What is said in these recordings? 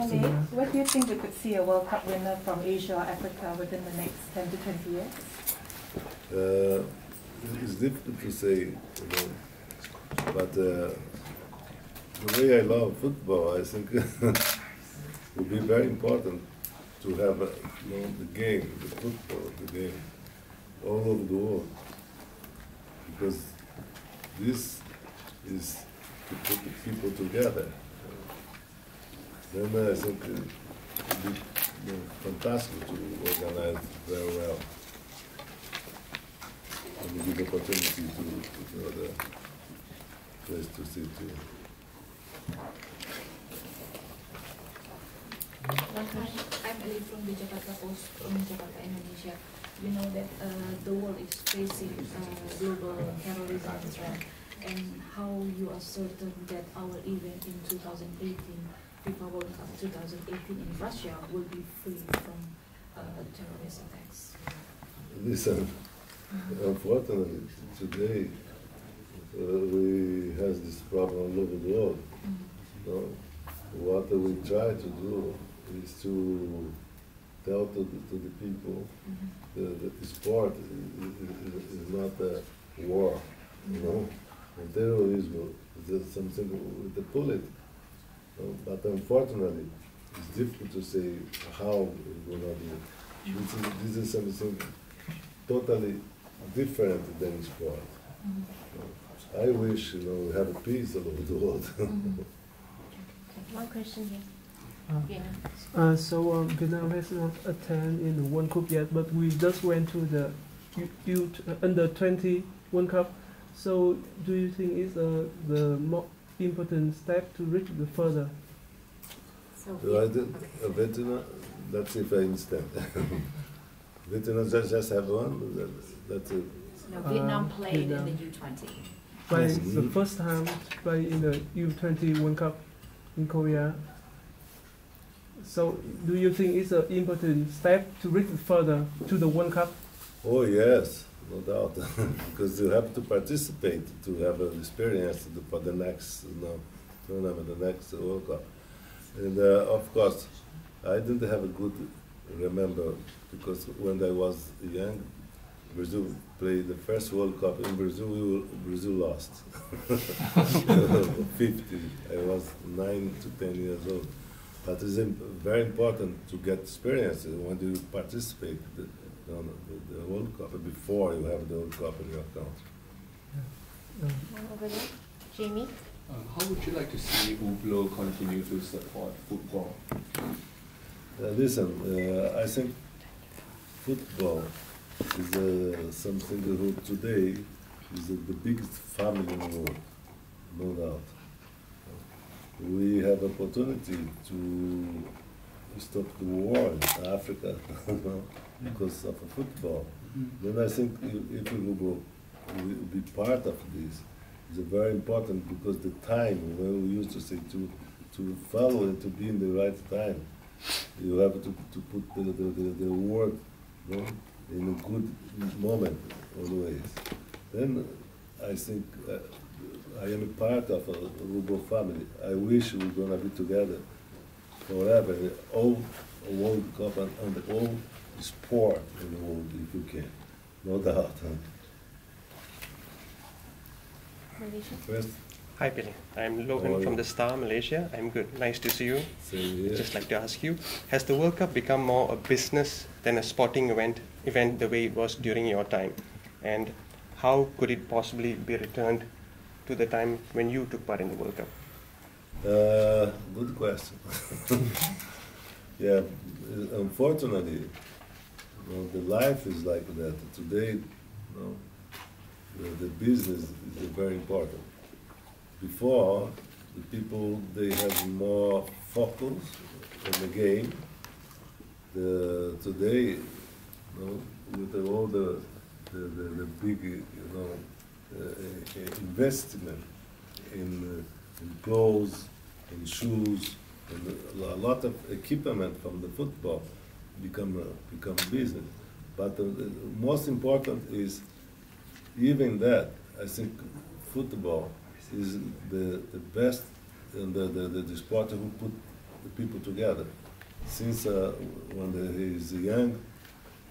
Pele, what do you think we could see a World Cup winner from Asia or Africa within the next 10 to 20 years? It's difficult to say, but the way I love football, I think it would be very important to have the game, the football, the game, all over the world, because this is to put the people together. Then I think it would be fantastic to organize very well and give opportunity to other place to see too. I'm Ali from the Jakarta Post in Jakarta, Indonesia. You know that the world is facing global terrorism threat, and how you are certain that our event in 2018, FIFA World Cup 2018 in Russia, will be free from terrorist attacks? Listen, unfortunately, today we have this problem all over the world. So what we try to do is to tell to the people that the sport is not a war, And terrorism is something with the bullet. But unfortunately, it's difficult to say how it's going to be. This is something totally different than sport. I wish we have a peace all over the world. One question here. So Vietnam has not attended in the World Cup yet, but we just went to the under 20 World Cup. So do you think it's the more important step to reach the further? So Vietnam, let's see if I understand. Vietnam just have one. That's it. No, Vietnam played in the U20. Played the first time to play in the U20 World Cup in Korea. So, do you think it's an important step to reach further to the World Cup? Oh yes, no doubt, because you have to participate to have an experience for the next tournament, the next World Cup. And of course, I didn't have a good remember, because when I was young, Brazil played the first World Cup in Brazil. Brazil lost 50. I was 9 to 10 years old. But it's very important to get experience when you participate in the World Cup before you have the World Cup in your country. Over there, Jamie. How would you like to see Ublo continue to support football? Listen, I think football is something that today is the biggest family in the world, no doubt. We have opportunity to stop the war in Africa because of football. Then I think if we will be part of this, it's very important, because the time when we used to say to follow and to be in the right time, you have to put the word in a good moment always. Then I think I am a part of a Rubo family. I wish we're going to be together forever, all World Cup and all sport in the world, if you can, no doubt. First. Hi Pele, I'm Logan from the Star, Malaysia. I'm good. Nice to see you. Same here. Just like to ask you, has the World Cup become more a business than a sporting event the way it was during your time? And how could it possibly be returned to the time when you took part in the World Cup? Good question. Yeah, unfortunately, the life is like that. Today, the business is very important. Before, the people, they have more focus on the game. Today, with all the big, investment in clothes, in shoes, and a lot of equipment from the football become business. But the most important is, even that, I think football is the best and the sport who put the people together. Since when he is young,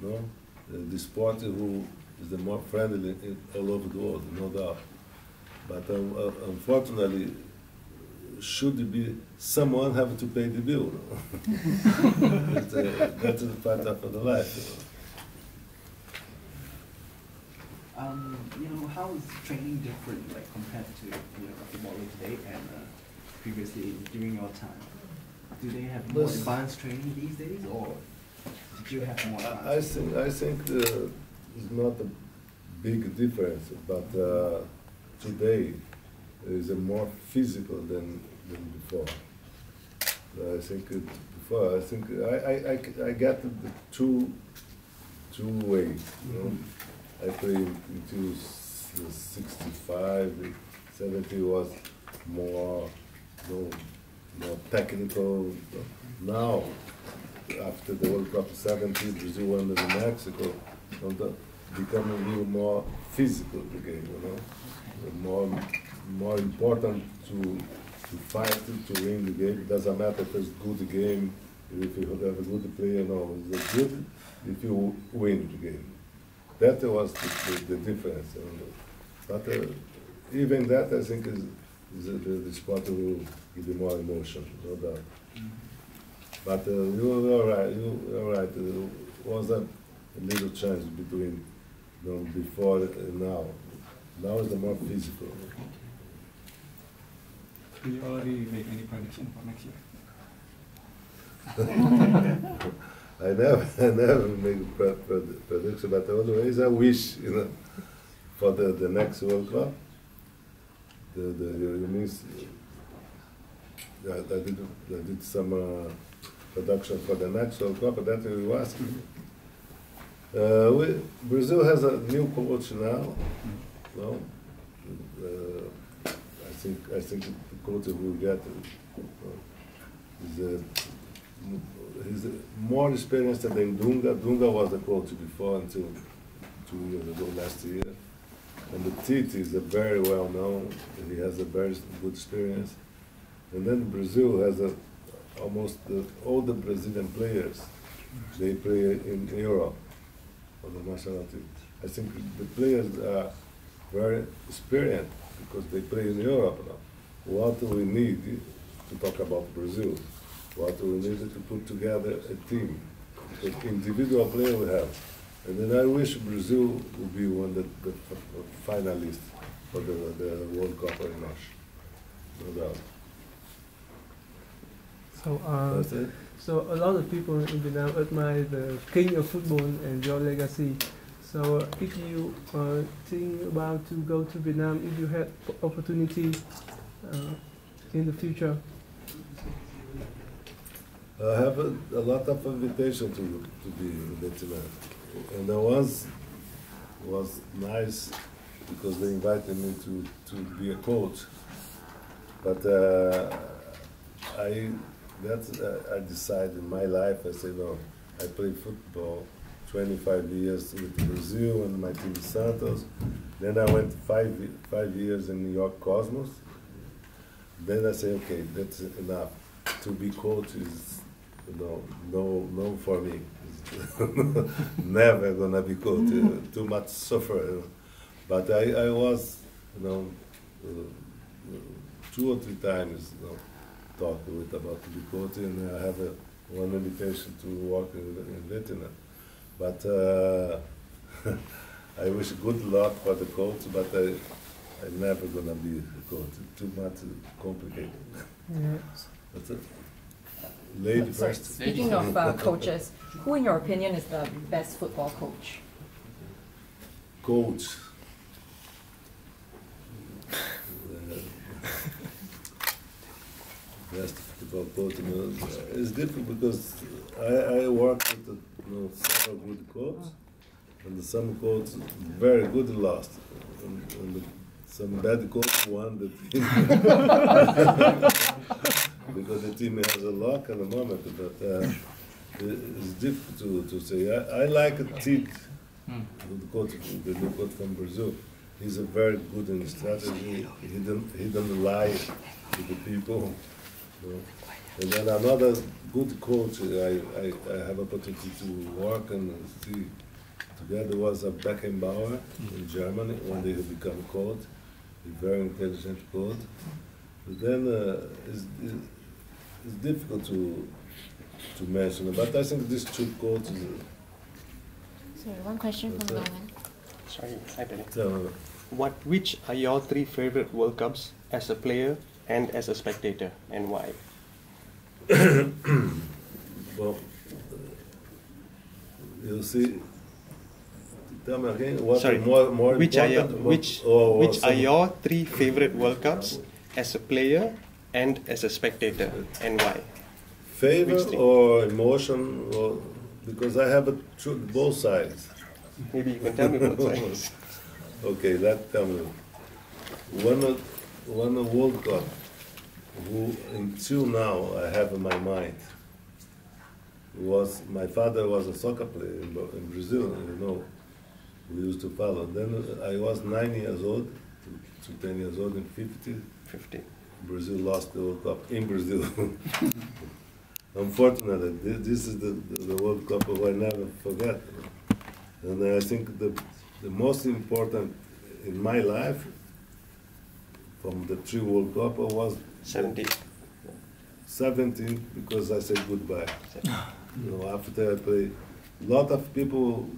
no, the sport who is the more friendly all over the world, no doubt. But unfortunately, should be someone having to pay the bill. That's part of the life. How is training different, like compared to footballer today and previously during your time? Do they have more advanced training these days, or did you have more advanced? I think it's not a big difference, but today is a more physical than before. I think before I get the two ways. I played until 65, 70 was more technical. Now, after the World Cup 70, Brazil won in Mexico, become a little more physical the game, more important to fight, to win the game. It doesn't matter if it's a good game, if you have a good player, no. It's good if you win the game. That was the difference. But even that, I think, is the sport will give you more emotion, no doubt. But you're right. You're right. There was a little change between before and now. Now is the more physical. Do you already make any prediction for next year? I never make a prediction, but always I wish, for the next World Cup. You mean I did some production for the next World Cup, but that you asked me. Brazil has a new coach now. No, I think the coach we will get he's more experienced than Dunga. Dunga was the coach before until 2 years ago, last year. And the Tite is a very well known. He has a very good experience. And then Brazil has almost all the Brazilian players. They play in Europe for the national team. I think the players are very experienced because they play in Europe now. What we need to talk about Brazil, what we need to put together a team. Because individual player we have. And then I wish Brazil would be one of the finalists for the World Cup in March. No doubt. So a lot of people in Vietnam admire the king of football and your legacy. So if you think about to go to Vietnam, if you had opportunity in the future? I have a lot of invitation to be in Vietnam. And the ones was nice because they invited me to be a coach. But I decided in my life, I said, no, I played football 25 years with Brazil and my team Santos. Then I went five years in New York Cosmos. Then I said, okay, that's enough. To be coach is, no for me. Never gonna be coach. Too much suffer. But I was, 2 or 3 times, talked with about to be coach, and I have one invitation to work in Vietnam. But I wish good luck for the coach, but I'm never gonna be a coach. Too much complicated. Yes. That's it. Lady Sorry, first. speaking of coaches, who in your opinion is the best football coach? Coach. Best football coach. It's difficult because I work with several good coaches, and some coaches very good and lost, and some bad coach won the team. Because the team has a luck at the moment, but it's difficult to say. I like Tite, the new coach from Brazil. He's a very good in strategy. He doesn't lie to the people. And then another good coach I have opportunity to work and see together was a Beckenbauer in Germany when they become coach, a very intelligent coach. But then it's difficult to mention, but I think these two coaches. Sorry, one question from Norman. Sorry, I didn't. Which are your 3 favorite World Cups as a player and as a spectator, and why? Well, you see. Tell me again. What Sorry. More which are your, important? which are your 3 favorite World Cups as a player and as a spectator, and why? Favorite or emotion, or because I have both sides. Maybe you can tell me both sides. Okay, tell me. One World Cup, who until now I have in my mind, was my father was a soccer player in Brazil, you know. We used to follow. Then I was 9 years old to 10 years old in 50. Brazil lost the World Cup in Brazil. Unfortunately, this is the World Cup I never forget. And I think the most important in my life from the 3 World Cup was 17. 17 because I said goodbye. You know, after I play, a lot of people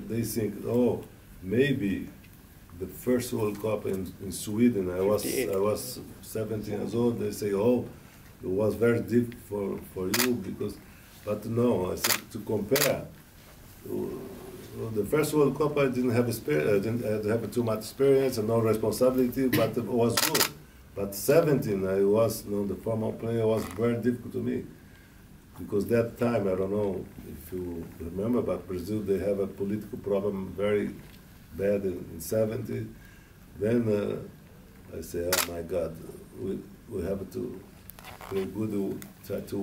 they think, oh, maybe the first World Cup in Sweden, I was 17 years old. They say, oh, it was very deep for you because, but no, I think to compare. The first World Cup I didn't have experience, I didn't have too much experience and no responsibility, but it was good. But 17, I was, you know, the formal player was very difficult to me. Because that time, I don't know if you remember, but Brazil, they have a political problem very bad in 70. Then I say, oh my God, we have to play good, try to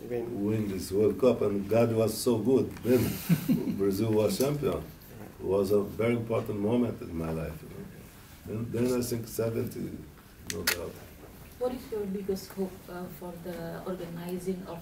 win this World Cup, and God was so good. Then Brazil was champion. It was a very important moment in my life. You know? Then I think 70, no doubt. What is your biggest hope for the organizing of